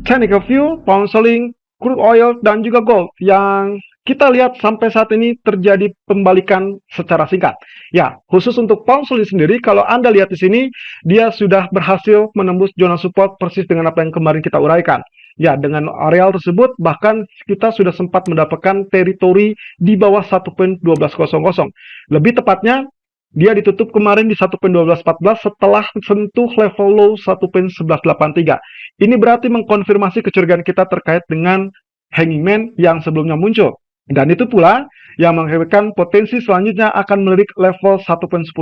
technical view, pound selling, crude oil, dan juga gold yang kita lihat sampai saat ini terjadi pembalikan secara singkat. Ya, khusus untuk pound selling sendiri, kalau Anda lihat di sini, dia sudah berhasil menembus zona support persis dengan apa yang kemarin kita uraikan. Ya, dengan areal tersebut bahkan kita sudah sempat mendapatkan teritori di bawah 1.1200. Lebih tepatnya, dia ditutup kemarin di 1.1214 setelah sentuh level low 1.1183. Ini berarti mengkonfirmasi kecurigaan kita terkait dengan hanging man yang sebelumnya muncul. Dan itu pula yang mengakibatkan potensi selanjutnya akan melirik level 1.1047.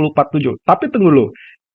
Tapi tunggu dulu.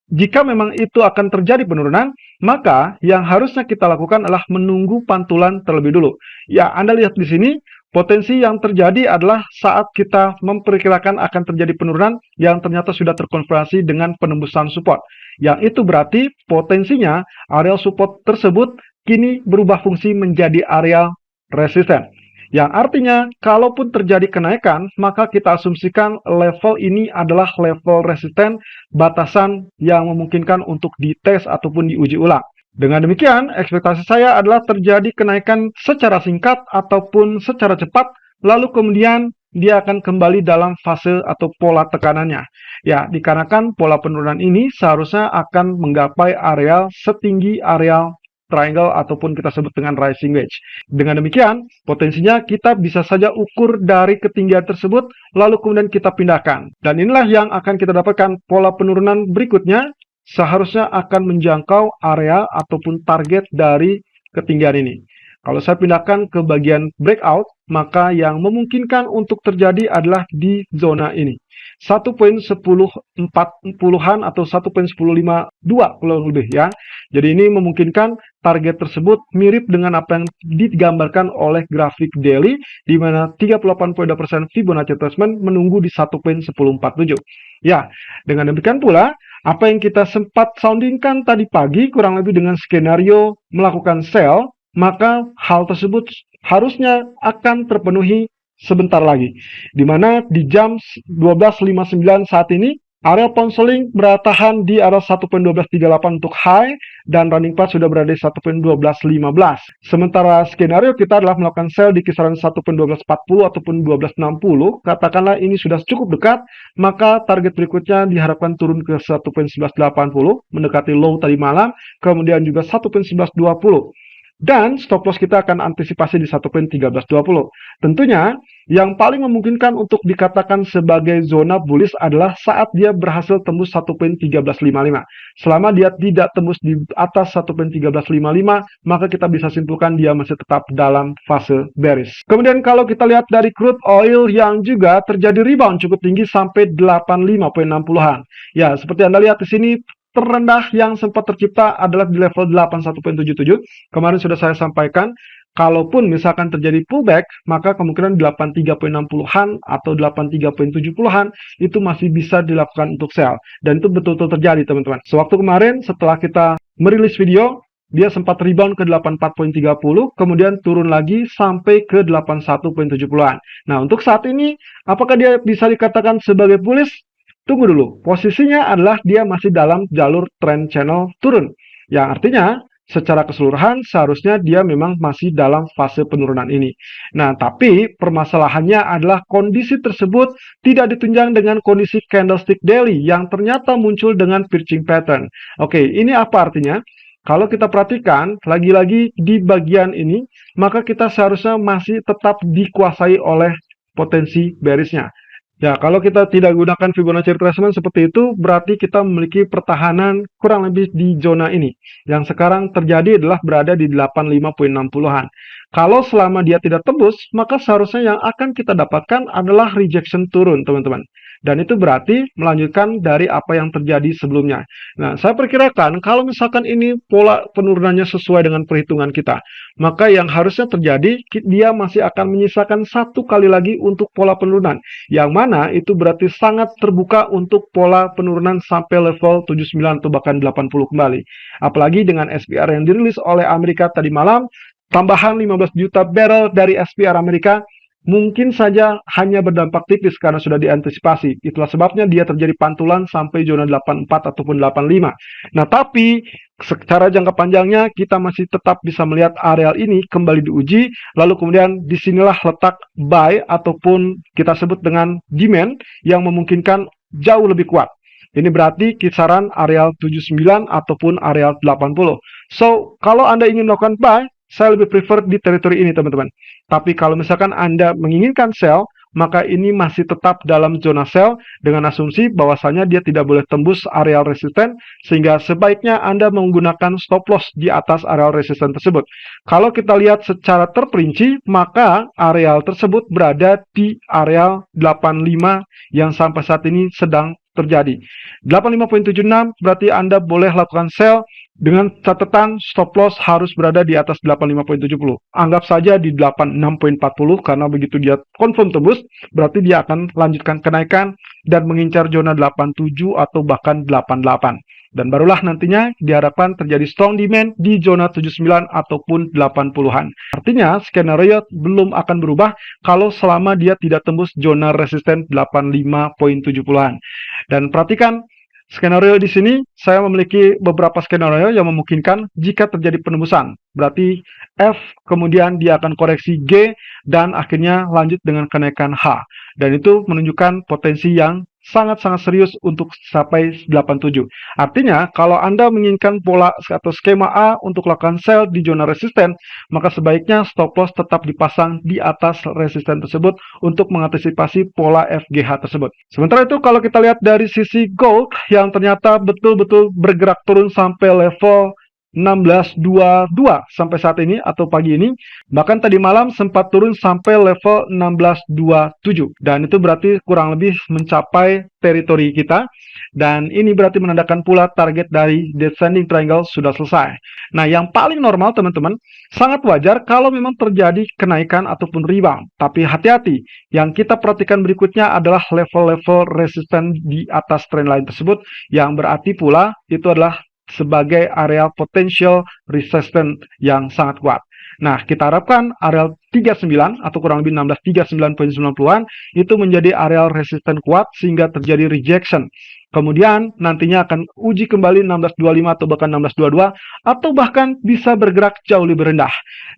Jika memang itu akan terjadi penurunan, maka yang harusnya kita lakukan adalah menunggu pantulan terlebih dulu. Ya, Anda lihat di sini, potensi yang terjadi adalah saat kita memperkirakan akan terjadi penurunan yang ternyata sudah terkonfirmasi dengan penembusan support. Yang itu berarti potensinya area support tersebut kini berubah fungsi menjadi area resisten. Yang artinya, kalaupun terjadi kenaikan, maka kita asumsikan level ini adalah level resisten batasan yang memungkinkan untuk dites ataupun diuji ulang. Dengan demikian, ekspektasi saya adalah terjadi kenaikan secara singkat ataupun secara cepat, lalu kemudian dia akan kembali dalam fase atau pola tekanannya. Ya, dikarenakan pola penurunan ini seharusnya akan menggapai area setinggi area triangle ataupun kita sebut dengan rising wedge. Dengan demikian, potensinya kita bisa saja ukur dari ketinggian tersebut, lalu kemudian kita pindahkan. Dan inilah yang akan kita dapatkan pola penurunan berikutnya, seharusnya akan menjangkau area ataupun target dari ketinggian ini. Kalau saya pindahkan ke bagian breakout, maka yang memungkinkan untuk terjadi adalah di zona ini. 1.1040-an atau 1.1052 kalau lebih ya. Jadi ini memungkinkan target tersebut mirip dengan apa yang digambarkan oleh grafik daily, di mana 38.2% Fibonacci retracement menunggu di 1.1047. Ya, dengan demikian pula, apa yang kita sempat soundingkan tadi pagi kurang lebih dengan skenario melakukan sell, maka hal tersebut harusnya akan terpenuhi sebentar lagi. Di mana di jam 12.59 saat ini, area pound selling bertahan di area 1.1238 untuk high, dan running path sudah berada di 1.1215. Sementara skenario kita adalah melakukan sell di kisaran 1.1240 ataupun 1260, katakanlah ini sudah cukup dekat, maka target berikutnya diharapkan turun ke 1.1180, mendekati low tadi malam, kemudian juga 1.1120. Dan stop loss kita akan antisipasi di 1.1320. Tentunya, yang paling memungkinkan untuk dikatakan sebagai zona bullish adalah saat dia berhasil tembus 1.1355. Selama dia tidak tembus di atas 1.1355, maka kita bisa simpulkan dia masih tetap dalam fase bearish. Kemudian kalau kita lihat dari crude oil yang juga terjadi rebound cukup tinggi sampai 85.60-an. Ya, seperti Anda lihat di sini, terendah yang sempat tercipta adalah di level 81.77. Kemarin sudah saya sampaikan, kalaupun misalkan terjadi pullback, maka kemungkinan 83.60-an atau 83.70-an itu masih bisa dilakukan untuk sell. Dan itu betul-betul terjadi, teman-teman. Sewaktu kemarin, setelah kita merilis video, dia sempat rebound ke 84.30, kemudian turun lagi sampai ke 81.70-an. Nah, untuk saat ini, apakah dia bisa dikatakan sebagai bullish? Tunggu dulu, posisinya adalah dia masih dalam jalur trend channel turun. Yang artinya, secara keseluruhan seharusnya dia memang masih dalam fase penurunan ini. Nah, tapi permasalahannya adalah kondisi tersebut tidak ditunjang dengan kondisi candlestick daily yang ternyata muncul dengan pitching pattern. Oke, ini apa artinya? Kalau kita perhatikan, lagi-lagi di bagian ini, maka kita seharusnya masih tetap dikuasai oleh potensi bearishnya. Ya, kalau kita tidak gunakan Fibonacci retracement seperti itu, berarti kita memiliki pertahanan kurang lebih di zona ini. Yang sekarang terjadi adalah berada di 85.60-an. Kalau selama dia tidak tembus, maka seharusnya yang akan kita dapatkan adalah rejection turun, teman-teman. Dan itu berarti melanjutkan dari apa yang terjadi sebelumnya. Nah, saya perkirakan kalau misalkan ini pola penurunannya sesuai dengan perhitungan kita, maka yang harusnya terjadi, dia masih akan menyisakan satu kali lagi untuk pola penurunan. Yang mana itu berarti sangat terbuka untuk pola penurunan sampai level 79 atau bahkan 80 kembali. Apalagi dengan SPR yang dirilis oleh Amerika tadi malam, tambahan 15 juta barrel dari SPR Amerika, mungkin saja hanya berdampak tipis karena sudah diantisipasi. Itulah sebabnya dia terjadi pantulan sampai zona 84 ataupun 85. Nah, tapi secara jangka panjangnya kita masih tetap bisa melihat areal ini kembali diuji, lalu kemudian disinilah letak buy ataupun kita sebut dengan demand yang memungkinkan jauh lebih kuat. Ini berarti kisaran areal 79 ataupun areal 80. So, kalau Anda ingin melakukan buy, saya lebih prefer di teritori ini, teman-teman. Tapi kalau misalkan Anda menginginkan sell, maka ini masih tetap dalam zona sell dengan asumsi bahwasanya dia tidak boleh tembus areal resisten, sehingga sebaiknya Anda menggunakan stop loss di atas areal resisten tersebut. Kalau kita lihat secara terperinci, maka areal tersebut berada di areal 85 yang sampai saat ini sedang terjadi. 85.76 berarti Anda boleh lakukan sell dengan catatan stop loss harus berada di atas 85.70. Anggap saja di 86.40 karena begitu dia confirm tembus, berarti dia akan lanjutkan kenaikan dan mengincar zona 87 atau bahkan 88. Dan barulah nantinya diharapkan terjadi strong demand di zona 79 ataupun 80-an. Artinya skenario belum akan berubah kalau selama dia tidak tembus zona resisten 85.70-an. Dan perhatikan skenario di sini, saya memiliki beberapa skenario yang memungkinkan jika terjadi penembusan. Berarti F, kemudian dia akan koreksi G, dan akhirnya lanjut dengan kenaikan H. Dan itu menunjukkan potensi yang sangat-sangat serius untuk sampai 87. Artinya, kalau Anda menginginkan pola atau skema A untuk lakukan sell di zona resisten, maka sebaiknya stop loss tetap dipasang di atas resisten tersebut untuk mengantisipasi pola FGH tersebut. Sementara itu, kalau kita lihat dari sisi gold yang ternyata betul-betul bergerak turun sampai level 16.22 sampai saat ini atau pagi ini, bahkan tadi malam sempat turun sampai level 16.27, dan itu berarti kurang lebih mencapai teritori kita, dan ini berarti menandakan pula target dari descending triangle sudah selesai. Nah, yang paling normal teman-teman, sangat wajar kalau memang terjadi kenaikan ataupun rebound, tapi hati-hati, yang kita perhatikan berikutnya adalah level-level resisten di atas trendline tersebut, yang berarti pula itu adalah sebagai area potential resistance yang sangat kuat. Nah, kita harapkan areal 39 atau kurang lebih 1639.90-an itu menjadi areal resisten kuat sehingga terjadi rejection. Kemudian nantinya akan uji kembali 1625 atau bahkan 1622 atau bahkan bisa bergerak jauh lebih rendah.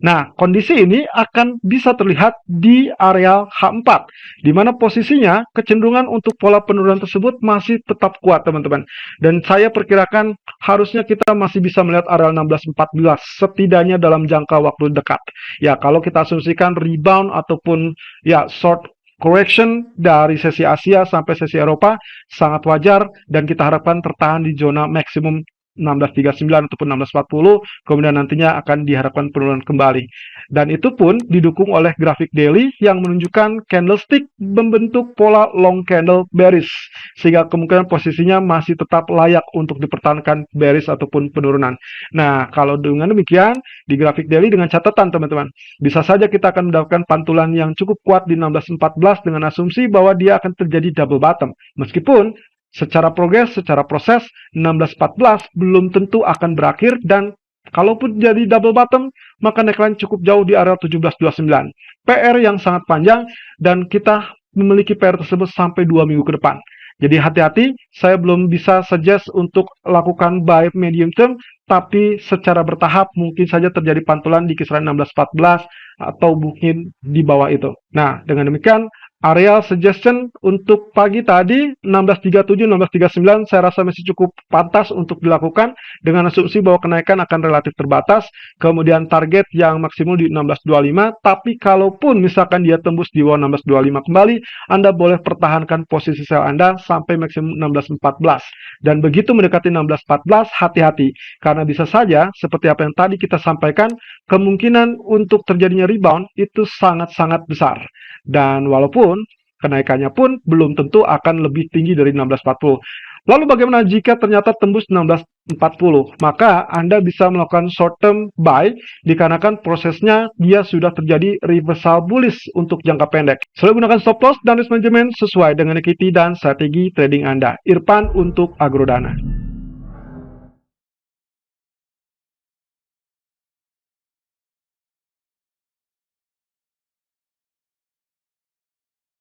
Nah, kondisi ini akan bisa terlihat di areal H4 di mana posisinya kecenderungan untuk pola penurunan tersebut masih tetap kuat, teman-teman. Dan saya perkirakan harusnya kita masih bisa melihat areal 1614 setidaknya dalam jangka waktu dekat. Ya, kalau kita asumsikan rebound ataupun ya short correction dari sesi Asia sampai sesi Eropa sangat wajar dan kita harapkan tertahan di zona maksimum 1639 ataupun 1640, kemudian nantinya akan diharapkan penurunan kembali. Dan itu pun didukung oleh grafik daily yang menunjukkan candlestick membentuk pola long candle bearish, sehingga kemungkinan posisinya masih tetap layak untuk dipertahankan bearish ataupun penurunan. Nah, kalau dengan demikian, di grafik daily dengan catatan teman-teman, bisa saja kita akan mendapatkan pantulan yang cukup kuat di 1614 dengan asumsi bahwa dia akan terjadi double bottom. Meskipun secara proses 1614 belum tentu akan berakhir, dan kalaupun jadi double bottom maka neckline cukup jauh di area 1729. PR yang sangat panjang dan kita memiliki PR tersebut sampai 2 minggu ke depan. Jadi hati-hati, saya belum bisa suggest untuk lakukan buy medium term, tapi secara bertahap mungkin saja terjadi pantulan di kisaran 1614 atau mungkin di bawah itu. Nah, dengan demikian area suggestion untuk pagi tadi 1637, 1639 saya rasa masih cukup pantas untuk dilakukan dengan asumsi bahwa kenaikan akan relatif terbatas. Kemudian target yang maksimum di 1625, tapi kalaupun misalkan dia tembus di bawah 1625 kembali, Anda boleh pertahankan posisi sell Anda sampai maksimum 1614. Dan begitu mendekati 1614, hati-hati karena bisa saja seperti apa yang tadi kita sampaikan, kemungkinan untuk terjadinya rebound itu sangat-sangat besar. Dan walaupun kenaikannya pun belum tentu akan lebih tinggi dari 1640. Lalu bagaimana jika ternyata tembus 1640? Maka Anda bisa melakukan short term buy dikarenakan prosesnya dia sudah terjadi reversal bullish untuk jangka pendek. Selalu gunakan stop loss dan risk management sesuai dengan equity dan strategi trading Anda. Irfan untuk Agrodana.